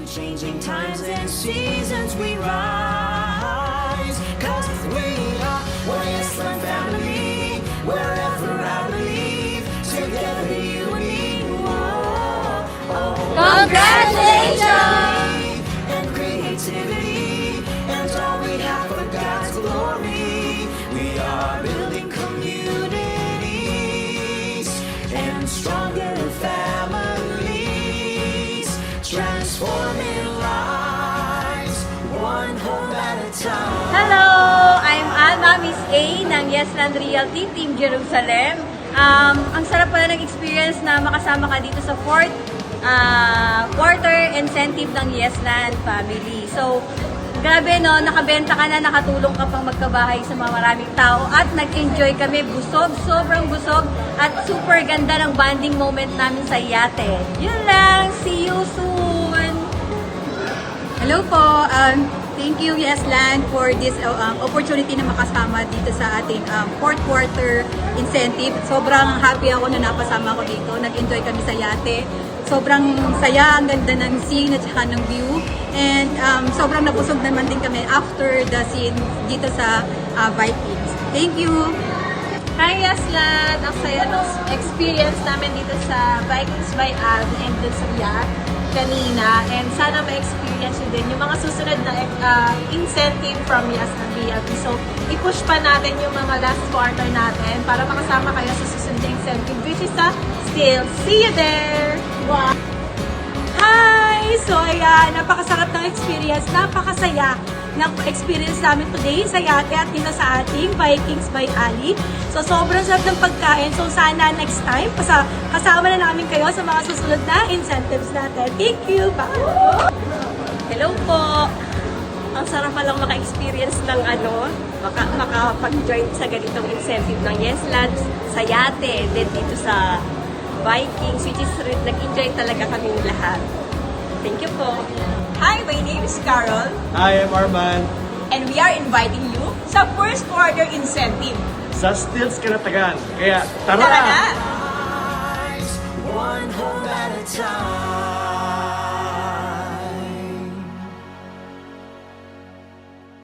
changing times and seasons we rise. Cause we are one Yesland family. Wherever I believe, together you and me. Congratulations! And creativity, and all we have for God's glory. We are building communities and stronger families, transforming lives, one home at a time. Hello! I'm Alma, Miss A ng Yesland Realty Team Jerusalem. Ang sarap pala ng experience na makasama ka dito sa fourth quarter incentive ng Yesland family. So, grabe no, nakabenta ka na, nakatulong ka pang magkabahay sa mga maraming tao at nag-enjoy kami, busog, sobrang busog at super ganda ng bonding moment namin sa yate. Yun lang, see you soon! Hello po. Thank you, Yesland, for this opportunity na makasama dito sa ating fourth quarter incentive. Sobrang happy ako na napasama ko dito. Nag-enjoy kami sa yate. Sobrang saya, ang ganda ng scene at saka ng view. And sobrang nabusog naman din kami after the scene dito sa Vikings. Thank you! Hi Yesland! Ang saya ng experience namin dito sa Vikings by Al and dun sa yacht kanina. And sana ma-experience nyo din yung mga susunod na incentive from Yesland Realty. So, i-push pa natin yung mga last quarter natin para makasama kayo sa susunod na incentive, which is still, see you there! Wow! Hi! So, ayan, napakasarap ng experience, napakasaya ng experience namin today sa yate at dito sa ating Vikings by Ali. So, sobrang sarap ng pagkain. So, sana next time, kasama na namin kayo sa mga susunod na incentives natin. Thank you! Bye! Hello po! Ang sarap palang maka-experience ng makapag-join sa ganitong incentive ng Yesland sa yate, then dito sa Vikings, which is nag-enjoy talaga kaming lahat. Thank you po! Hi, my name is Carol. Hi, I'm Arman. And we are inviting you sa first quarter incentive. Sa Stills Kanatagan. Kaya, tara! Tara na!